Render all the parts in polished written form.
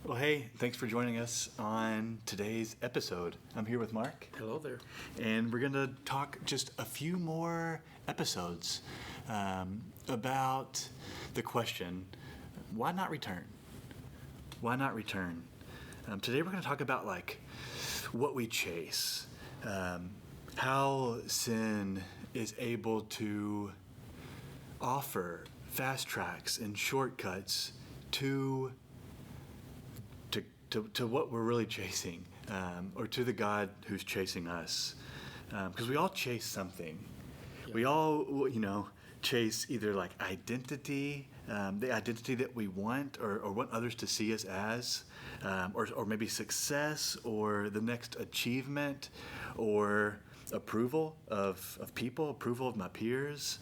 Well, hey, thanks for joining us on today's episode. I'm here with Mark. Hello there. And we're going to talk just a few more episodes about the question, why not return? Why not return? Today we're going to talk about what we chase, how sin is able to offer fast tracks and shortcuts to what we're really chasing, or to the God who's chasing us. Because we all chase something. Yeah. We all, chase either identity, the identity that we want or want others to see us as, or maybe success or the next achievement or approval of people, approval of my peers.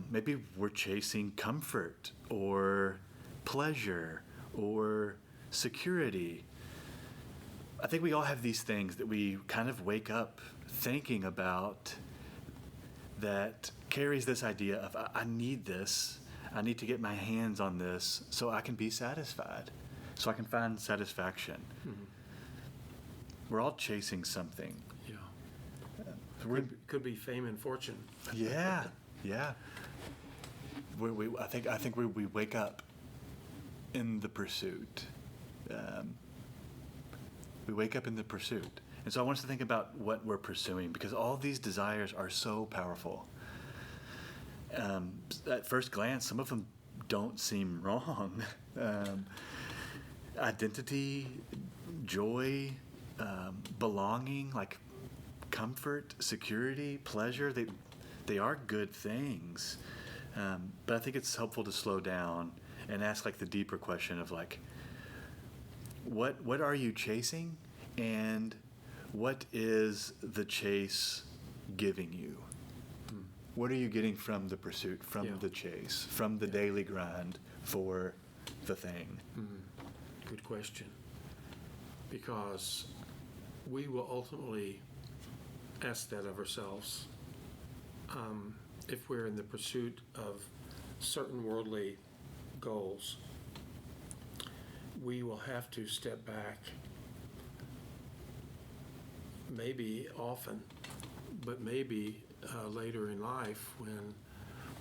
Maybe we're chasing comfort or pleasure or security. I think we all have these things that we kind of wake up thinking about that carries this idea of, I need this, I need to get my hands on this so I can be satisfied, so I can find satisfaction. Mm-hmm. We're all chasing something. Yeah. Could be fame and fortune. Yeah. I think we wake up in the pursuit. We wake up in the pursuit. And so I want us to think about what we're pursuing, because all these desires are so powerful. At first glance, some of them don't seem wrong. Identity, joy, belonging, like comfort, security, pleasure, they are good things. But I think it's helpful to slow down and ask the deeper question of what are you chasing, and what is the chase giving you? What are you getting from the pursuit, from the chase, from the daily grind for the thing? Good question. Because we will ultimately ask that of ourselves. If we're in the pursuit of certain worldly goals, we will have to step back, maybe often, but maybe later in life when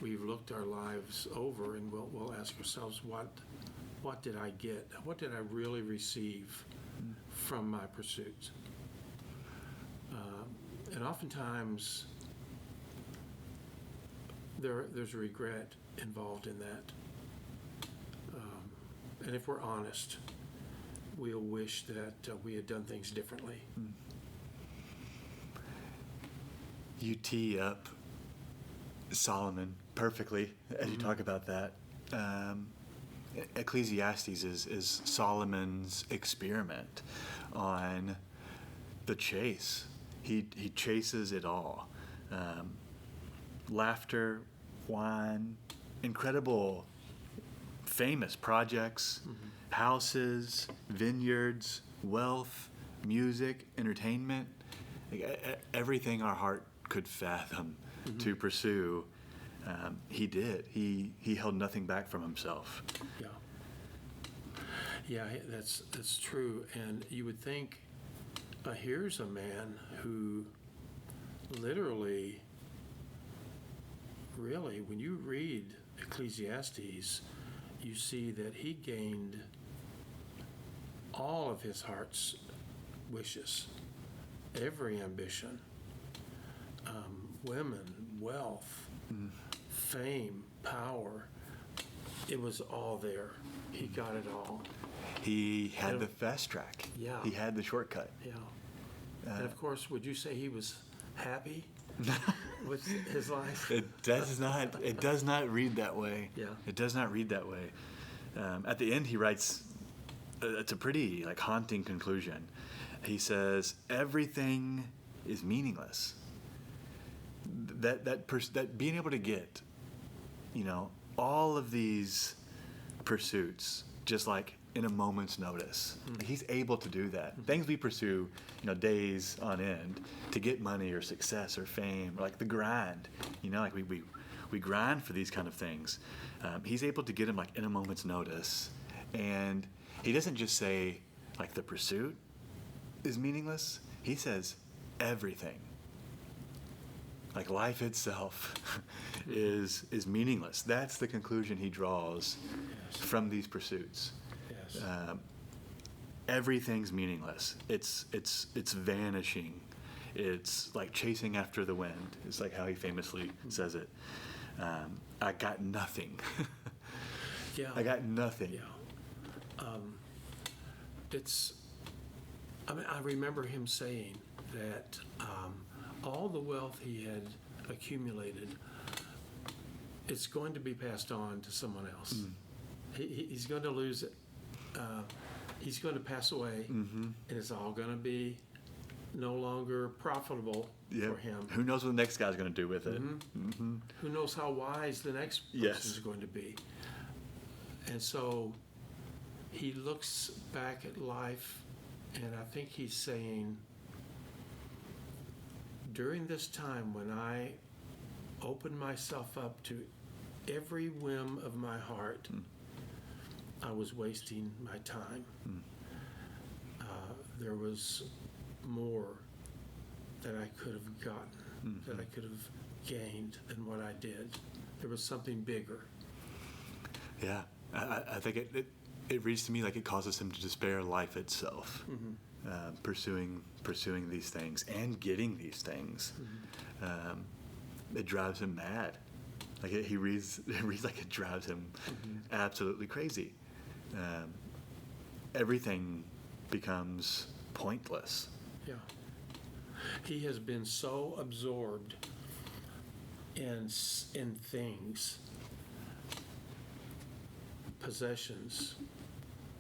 we've looked our lives over, and we'll ask ourselves, what did I get? What did I really receive from my pursuit? And oftentimes there's regret involved in that. And if we're honest, we'll wish that we had done things differently. You tee up Solomon perfectly as you talk about that. Ecclesiastes is Solomon's experiment on the chase. He chases it all. Laughter, wine, incredible, famous projects, houses, vineyards, wealth, music, entertainment, everything our heart could fathom to pursue. He did. He held nothing back from himself. Yeah, that's true. And you would think, here's a man who literally, really, when you read Ecclesiastes, you see that he gained all of his heart's wishes, every ambition, women, wealth, fame, power. It was all there. He got it all. He had the fast track. Yeah. He had the shortcut. Yeah. And of course, would you say he was happy with his life? It does not read that way. Yeah. It does not read that way. At the end, he writes, it's a pretty haunting conclusion. He says, everything is meaningless. That being able to get, all of these pursuits, just in a moment's notice. He's able to do that. Things we pursue, days on end to get money or success or fame, or the grind. We grind for these kind of things. He's able to get them in a moment's notice, and he doesn't just say, like, the pursuit is meaningless. He says everything. Like, life itself is meaningless. That's the conclusion he draws Yes. from these pursuits. Yes. Everything's meaningless. It's vanishing. It's like chasing after the wind. It's like how he famously says it. I got nothing. Yeah. I got nothing. Yeah. I remember him saying that all the wealth he had accumulated, it's going to be passed on to someone else. He's going to lose it. He's going to pass away, and it's all going to be no longer profitable Yeah. for him. Who knows what the next guy's going to do with it? Who knows how wise the next person Yes. is going to be? And so he looks back at life, and I think he's saying, during this time when I opened myself up to every whim of my heart, I was wasting my time. There was more that I could have gotten, that I could have gained than what I did. There was something bigger. Yeah. I think it reads to me like it causes him to despair life itself. Pursuing these things and getting these things. It drives him mad. Like he reads like it drives him absolutely crazy. Everything becomes pointless. Yeah. He has been so absorbed in things, possessions,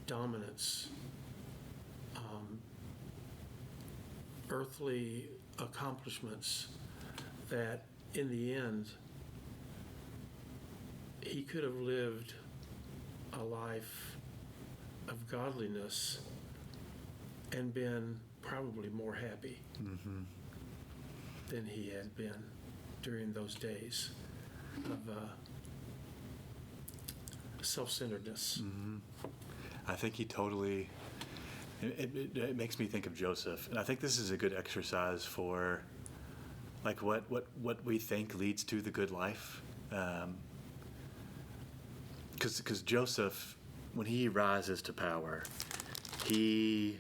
dominance, earthly accomplishments, that in the end, he could have lived a life of godliness and been probably more happy than he had been during those days of self-centeredness. I think he totally. It makes me think of Joseph, and I think this is a good exercise for, like, what we think leads to the good life. Because Joseph, when he rises to power, he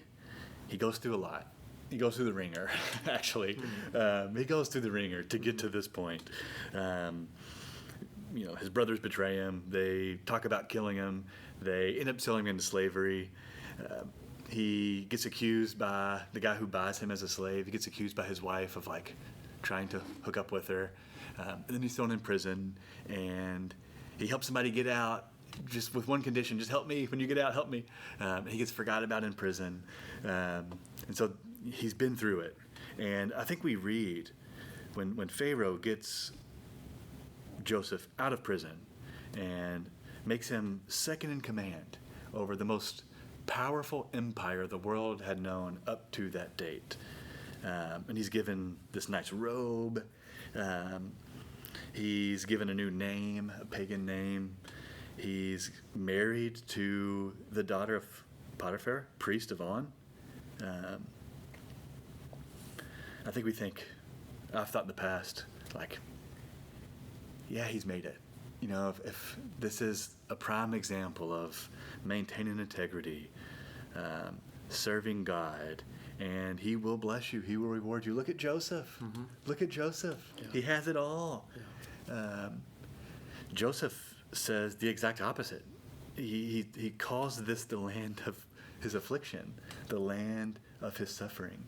goes through a lot. He goes through the ringer, actually. He goes through the ringer to get to this point. His brothers betray him. They talk about killing him. They end up selling him into slavery. He gets accused by the guy who buys him as a slave. He gets accused by his wife of, like, trying to hook up with her. And then he's thrown in prison, and he helps somebody get out just with one condition: just help me when you get out, help me. He gets forgot about in prison. And so he's been through it. And I think we read when Pharaoh gets Joseph out of prison and makes him second in command over the most powerful empire the world had known up to that date. And he's given this nice robe. He's given a new name, a pagan name. He's married to the daughter of Potiphar, priest of On. I think I've thought in the past, like, yeah, he's made it. If this is a prime example of maintaining integrity, serving God, and he will bless you, he will reward you. Look at Joseph. Look at Joseph. Yeah. He has it all. Yeah. Joseph says the exact opposite. He calls this the land of his affliction, the land of his suffering.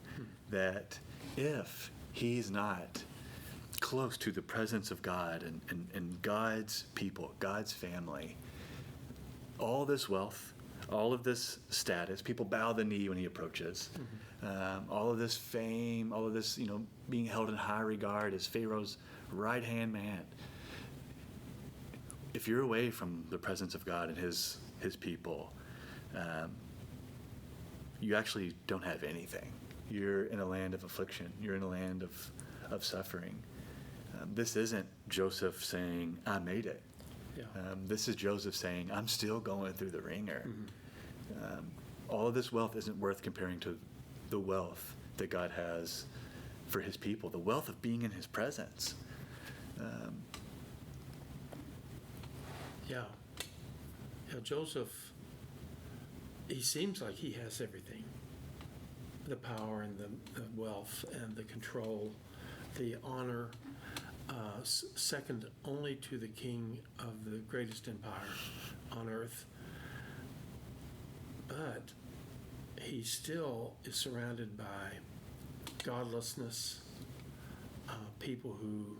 That if he's not close to the presence of God and God's people, God's family, all this wealth, all of this status, people bow the knee when he approaches, all of this fame, all of this, being held in high regard as Pharaoh's right-hand man. If you're away from the presence of God and his people, you actually don't have anything. You're in a land of affliction. You're in a land of suffering. This isn't Joseph saying, I made it. Yeah. This is Joseph saying, I'm still going through the ringer. all of this wealth isn't worth comparing to the wealth that God has for his people, the wealth of being in his presence. Yeah. Yeah, Joseph, he seems like he has everything. The power and the wealth and the control, the honor, second only to the king of the greatest empire on earth. But he still is surrounded by godlessness, people who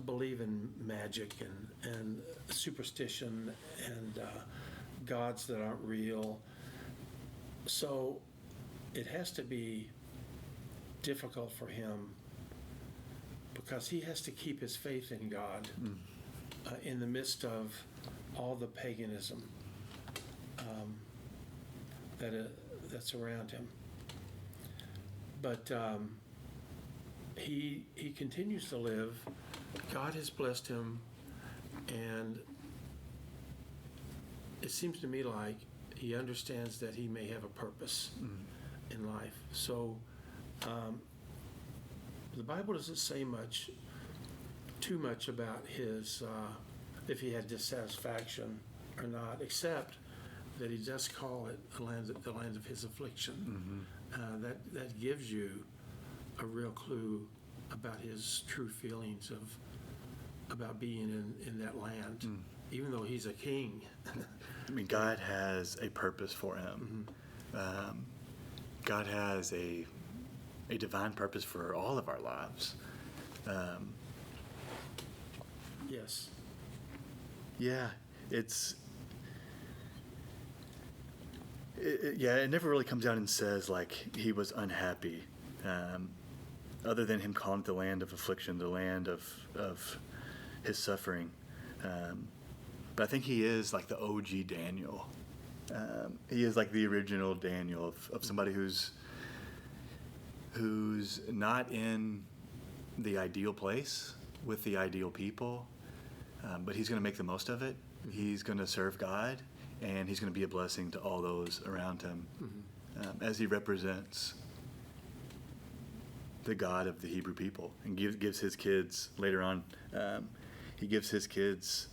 believe in magic and superstition and gods that aren't real. So it has to be difficult for him because he has to keep his faith in God in the midst of all the paganism that's around him. But he continues to live. God has blessed him, and it seems to me like he understands that he may have a purpose in life. So the Bible doesn't say too much about his, if he had dissatisfaction or not, except that he does call it the land of his affliction. That gives you a real clue about his true feelings about being in that land, even though he's a king. I mean, God has a purpose for him. God has a divine purpose for all of our lives. Yes. Yeah, it never really comes out and says like he was unhappy, other than him calling it the land of affliction, the land of his suffering. But I think he is like the OG Daniel. He is like the original Daniel of somebody who's not in the ideal place with the ideal people, but he's going to make the most of it. He's going to serve God, and he's going to be a blessing to all those around him as he represents the God of the Hebrew people, and gives his kids later on. He gives his kids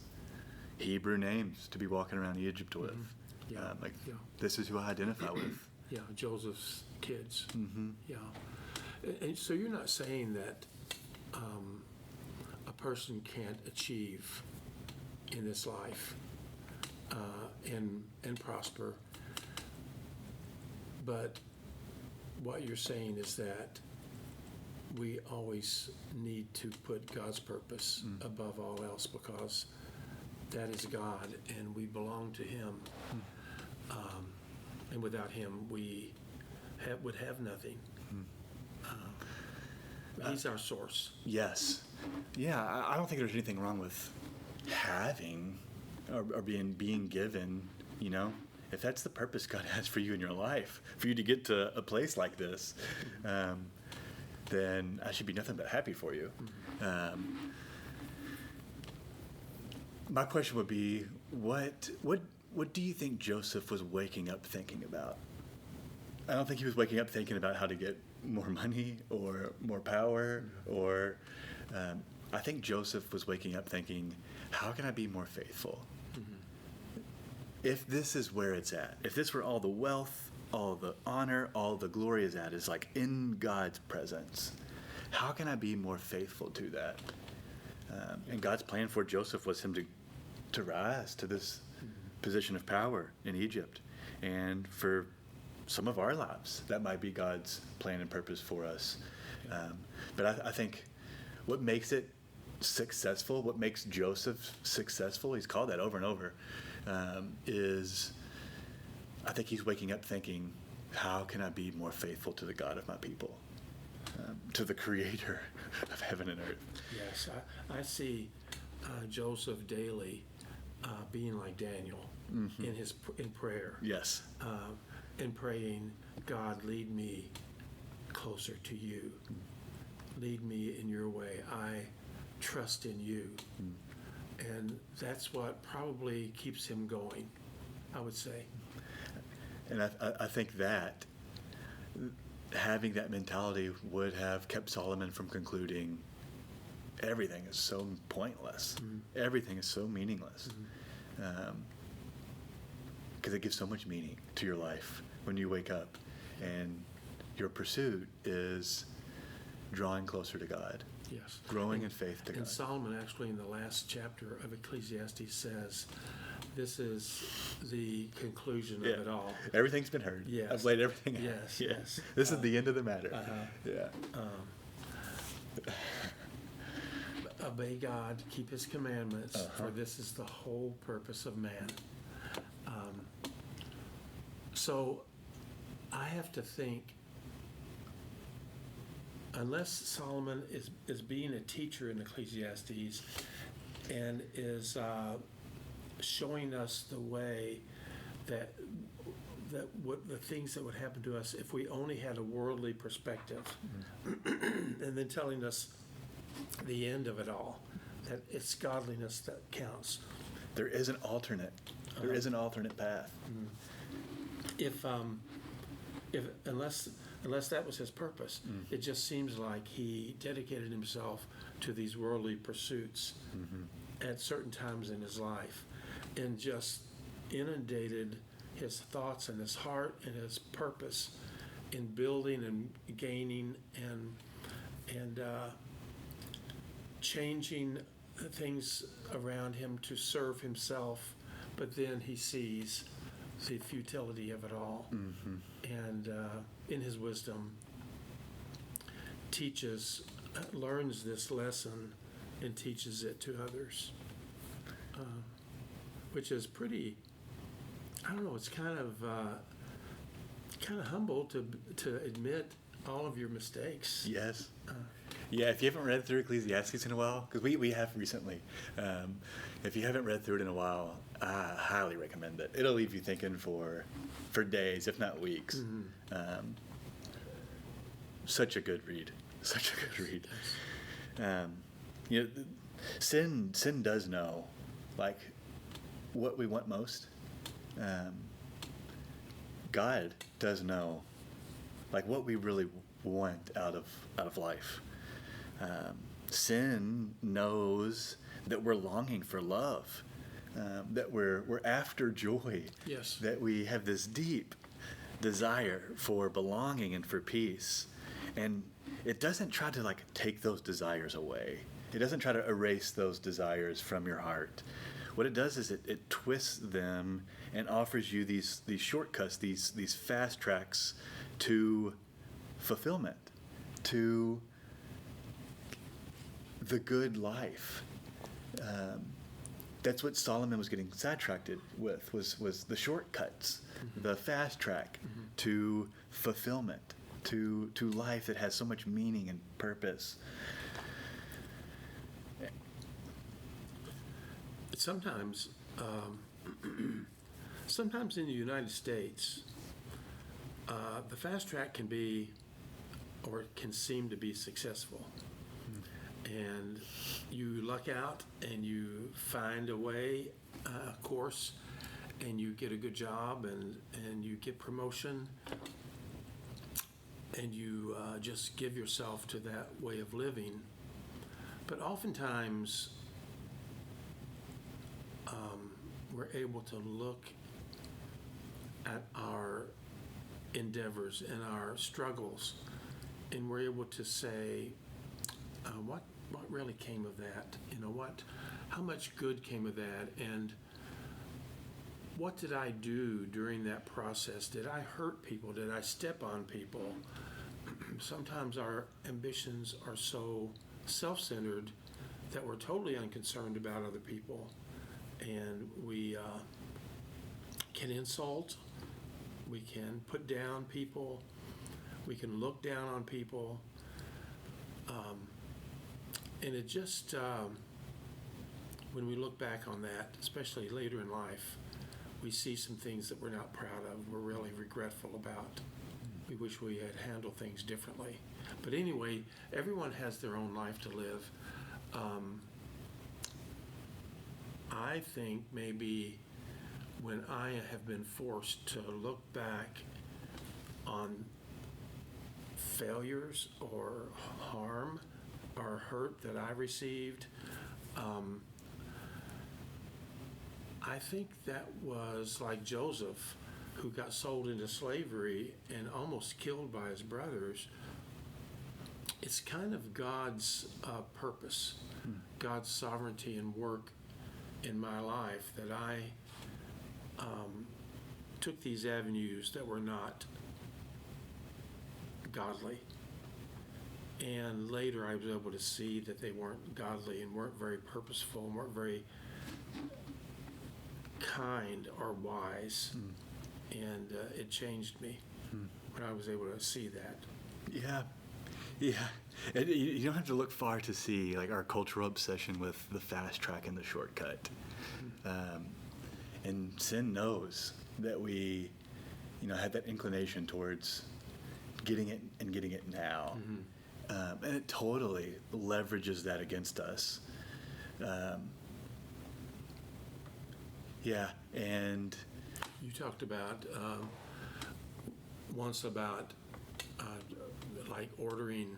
Hebrew names to be walking around Egypt with. This is who I identify with. Yeah, Joseph's kids. Yeah. And so you're not saying that a person can't achieve in this life and prosper, but what you're saying is that we always need to put God's purpose above all else, because that is God and we belong to him. And without him, we would have nothing. He's our source. Yes. Yeah, I don't think there's anything wrong with having or being given, if that's the purpose God has for you in your life, for you to get to a place like this, then I should be nothing but happy for you. My question would be, what do you think Joseph was waking up thinking about? I don't think he was waking up thinking about how to get more money or more power, or I think Joseph was waking up thinking, how can I be more faithful? If this is where it's at, if this where all the wealth, all the honor, all the glory is at, is like in God's presence, how can I be more faithful to that? And God's plan for Joseph was him to rise to this position of power in Egypt. And for some of our lives, that might be God's plan and purpose for us. But I think what makes it successful, what makes Joseph successful, he's called that over and over, is I think he's waking up thinking, how can I be more faithful to the God of my people, to the creator of heaven and earth? Yes, I see Joseph daily being like Daniel in prayer. Yes. And praying, God, lead me closer to you. Lead me in your way. I trust in you. And that's what probably keeps him going, I would say. And I think that having that mentality would have kept Solomon from concluding everything is so pointless. Everything is so meaningless. Because it gives so much meaning to your life when you wake up and your pursuit is drawing closer to God, Yes. growing in faith to And God. Solomon actually in the last chapter of Ecclesiastes says, this is the conclusion of it all. Everything's been heard. Yes. I've laid everything out. Yes, Yeah. yes. This is the end of the matter. Uh-huh. Yeah. Obey God, keep his commandments, Uh-huh. for this is the whole purpose of man. So I have to think, unless Solomon is being a teacher in Ecclesiastes and is showing us the way that what the things that would happen to us if we only had a worldly perspective, and then telling us the end of it all, that it's godliness that counts. There is an alternate. There is an alternate path. If unless that was his purpose, it just seems like he dedicated himself to these worldly pursuits at certain times in his life, and just inundated his thoughts and his heart and his purpose in building and gaining and changing things around him to serve himself. But then he sees the futility of it all, and in his wisdom learns this lesson and teaches it to others, which is pretty, I don't know, it's kind of humble to admit all of your mistakes. Yes. Yeah, if you haven't read through Ecclesiastes in a while, because we have recently, if you haven't read through it in a while, I highly recommend it. It'll leave you thinking for days, if not weeks. Such a good read. Such a good read. You know, sin does know, like, what we want most. God does know, like, what we really want out of life. Sin knows that we're longing for love, that we're after joy. Yes. That we have this deep desire for belonging and for peace, and it doesn't try to like take those desires away. It doesn't try to erase those desires from your heart. What it does is it twists them and offers you these shortcuts, these fast tracks to fulfillment, to the good life. That's what Solomon was getting sidetracked with, was the shortcuts, the fast track to fulfillment, to life that has so much meaning and purpose. Sometimes in the United States, the fast track can be, or it can seem to be successful. And you luck out and you find a way, a course, and you get a good job and you get promotion, and you just give yourself to that way of living. But oftentimes, we're able to look at our endeavors and our struggles, and we're able to say, what really came of that? You know, how much good came of that? And what did I do during that process? Did I hurt people? Did I step on people? Sometimes our ambitions are so self-centered that we're totally unconcerned about other people. And we can insult, we can put down people, we can look down on people. And it just, when we look back on that, especially later in life, we see some things that we're not proud of, we're really regretful about. We wish we had handled things differently. But anyway, everyone has their own life to live. I think maybe when I have been forced to look back on failures or harm or hurt that I received, I think that was like Joseph, who got sold into slavery and almost killed by his brothers. It's kind of God's purpose, God's sovereignty and work in my life, that I took these avenues that were not godly. And later I was able to see that they weren't godly and weren't very purposeful and weren't very kind or wise. And it changed me when I was able to see that. Yeah. Yeah. And you don't have to look far to see like our cultural obsession with the fast track and the shortcut. And sin knows that we, have that inclination towards getting it and getting it now. And it totally leverages that against us. Yeah. And You talked about once about like ordering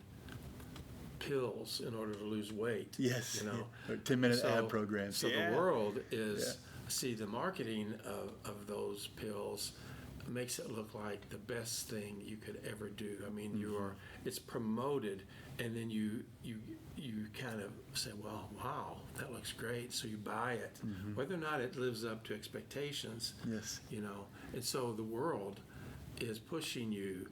pills in order to lose weight. yes, You know, or 10-minute ad programs. So Yeah. the world is Yeah. see the marketing of those pills makes it look like the best thing you could ever do. I mean, it's promoted, and then you kind of say, well, wow, that looks great, so you buy it, whether or not it lives up to expectations. Yes. And so the world is pushing you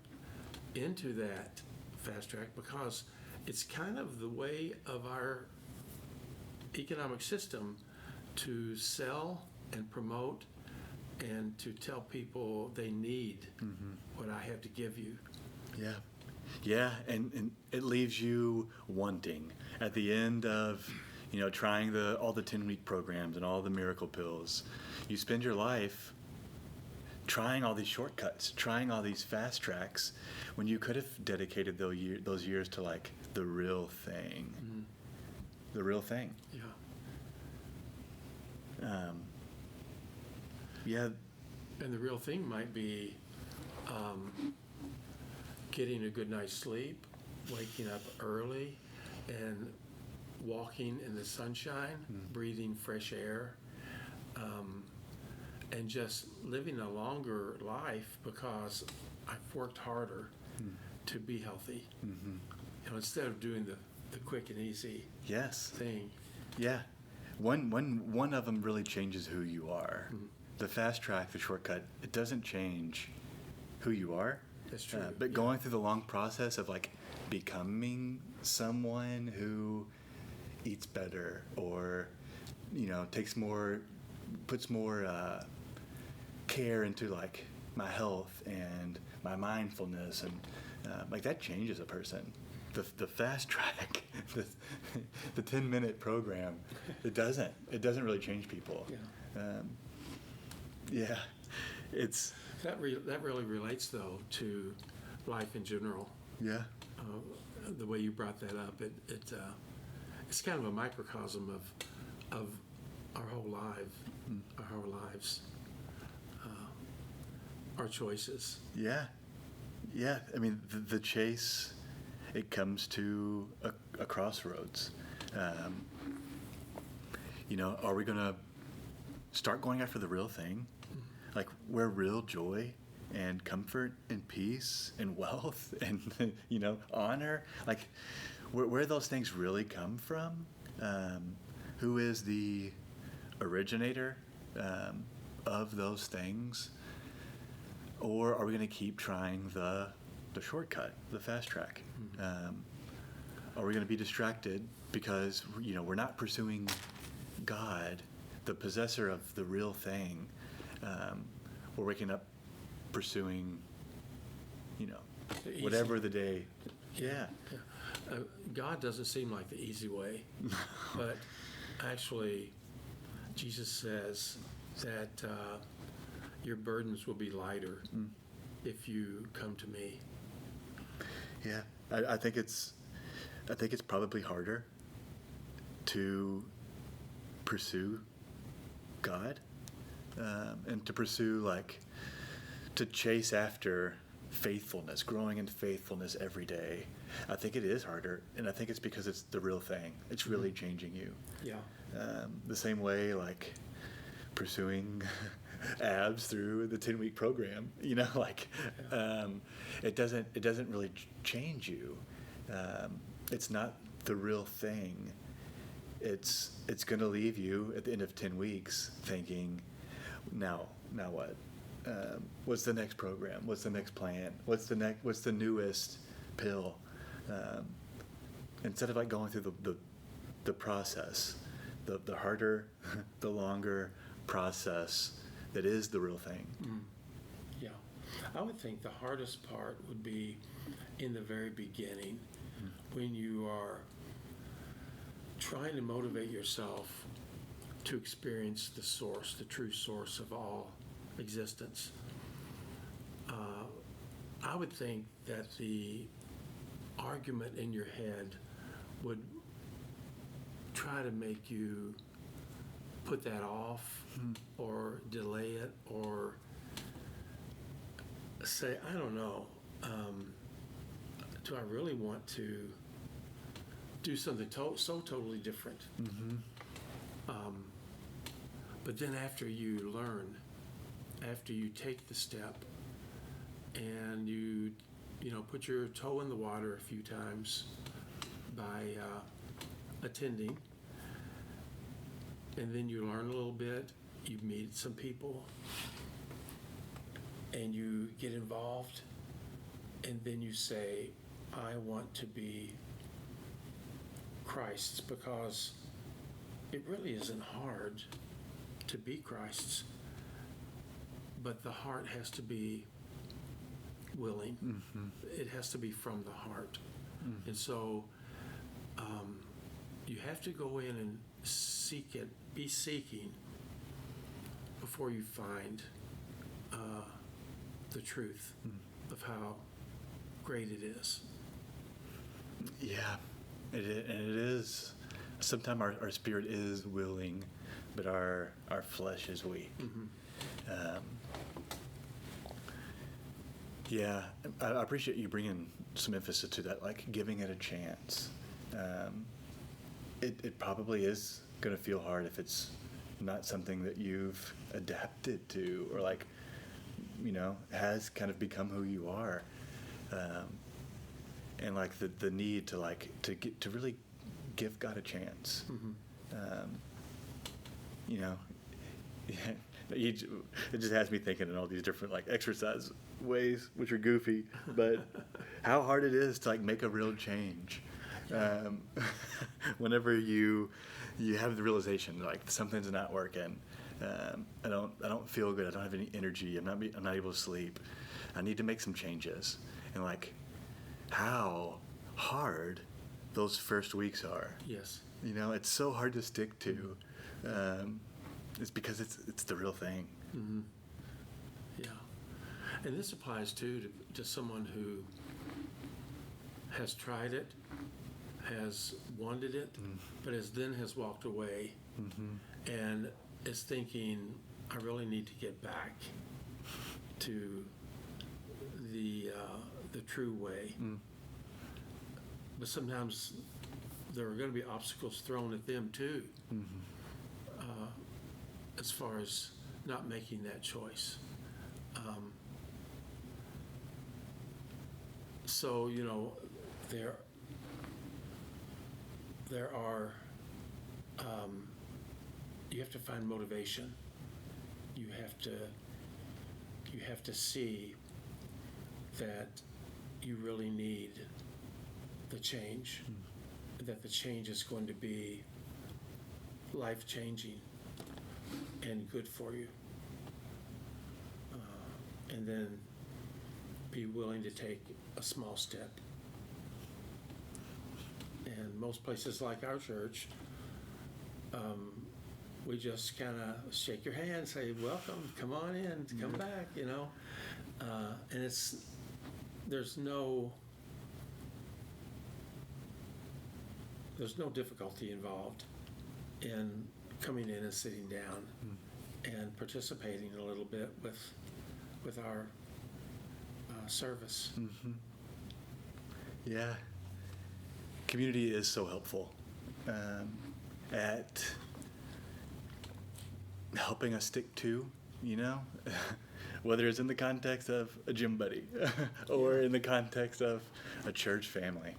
into that fast track because it's kind of the way of our economic system to sell and promote and to tell people they need what I have to give you. Yeah. Yeah, and it leaves you wanting at the end of, trying all the 10-week programs and all the miracle pills. You spend your life trying all these shortcuts, trying all these fast tracks, when you could have dedicated those years to like the real thing. The real thing. Yeah. Yeah. And the real thing might be getting a good night's sleep, waking up early, and walking in the sunshine, breathing fresh air, and just living a longer life because I've worked harder to be healthy. Instead of doing the quick and easy Yes. thing. Yeah. One of them really changes who you are. The fast track, the shortcut, it doesn't change who you are. That's true. But going through the long process of like becoming someone who eats better or, puts more care into like my health and my mindfulness, and like that changes a person. The fast track, the 10-minute program, it doesn't really change people. Yeah, it's That really relates, though, to life in general. yeah, The way you brought that up, it's kind of a microcosm of our whole lives, our choices. yeah. I mean, the chase, it comes to a crossroads. Are we gonna start going after the real thing, like where real joy and comfort and peace and wealth and honor, like where those things really come from? Who is the originator of those things? Or are we going to keep trying the shortcut, the fast track? Are we going to be distracted because we're not pursuing God, the possessor of the real thing? We're waking up pursuing, The whatever the day. Yeah. God doesn't seem like the easy way, but actually, Jesus says that your burdens will be lighter if you come to me. Yeah, I think it's probably harder to pursue God, and to pursue, like, to chase after faithfulness, growing in faithfulness every day. I think it is harder, and I think it's because it's the real thing. It's really changing you. Yeah. The same way, like, pursuing abs through the 10-week program, like, it doesn't really change you. It's not the real thing. It's going to leave you at the end of 10 weeks thinking, now what? What's the next program? What's the next plan? What's the newest pill? Instead of, like, going through the process, the harder, the longer process that is the real thing. Yeah. I would think the hardest part would be in the very beginning, when you are trying to motivate yourself to experience the source, the true source of all existence. I would think that the argument in your head would try to make you put that off or delay it, or say, I don't know, do I really want to do something so totally different? But then after you learn, after you take the step and you put your toe in the water a few times by attending, and then you learn a little bit, you meet some people, and you get involved, and then you say, I want to be Christ's, because it really isn't hard to be Christ's, but the heart has to be willing. It has to be from the heart. And so you have to go in and seek it, be seeking, before you find the truth of how great it is. Yeah, and it is. Sometimes our spirit is willing, but our flesh is weak. Yeah, I appreciate you bringing some emphasis to that, like giving it a chance. It probably is going to feel hard if it's not something that you've adapted to, or, like, has kind of become who you are. And, like, the need to really give God a chance. It just has me thinking in all these different, like, exercise ways, which are goofy, but how hard it is to, like, make a real change. Whenever you have the realization, like, something's not working, I don't feel good, I don't have any energy, I'm not able to sleep, I need to make some changes. And, like, how hard those first weeks are. Yes. It's so hard to stick to. It's because it's the real thing. Yeah. And this applies too to someone who has tried it, has wanted it, but has walked away, and is thinking, I really need to get back to the true way. But sometimes there are going to be obstacles thrown at them too, as far as not making that choice. So there are you have to find motivation. You have to see that you really need the change, that the change is going to be life-changing and good for you. And then be willing to take a small step. And most places like our church, we just kind of shake your hand, say, welcome, come on in, come back, and there's no difficulty involved in coming in and sitting down and participating a little bit with our service. Yeah. Community is so helpful at helping us stick to, whether it's in the context of a gym buddy or in the context of a church family.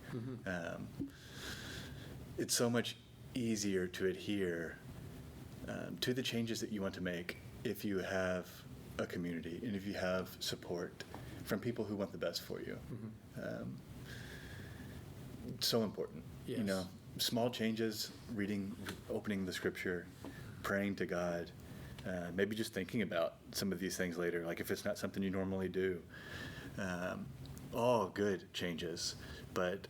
It's so much easier to adhere to the changes that you want to make if you have a community and if you have support from people who want the best for you. So important. Yes. Small changes, opening the scripture, praying to God, maybe just thinking about some of these things later, like if it's not something you normally do. All good changes, but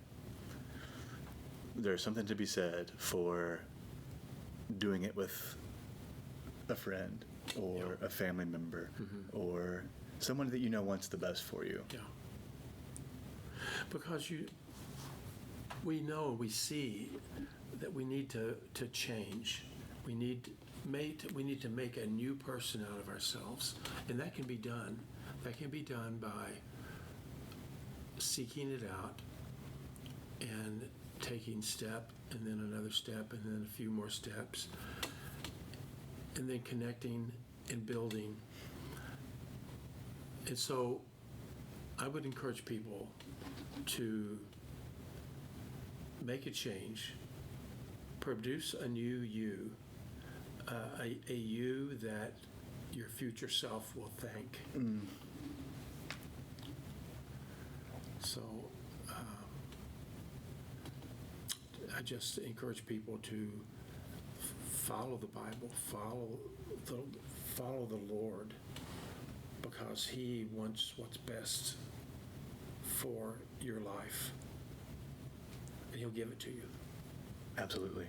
there's something to be said for doing it with a friend or a family member or someone that wants the best for you. Yeah. Because we know, we see that we need to change. We need to make a new person out of ourselves, and that can be done. That can be done by seeking it out and taking step, and then another step, and then a few more steps, and then connecting and building. And so I would encourage people to make a change, produce a new you, a you that your future self will thank. So I just encourage people to follow the Bible, follow the Lord, because He wants what's best for your life, and He'll give it to you. Absolutely.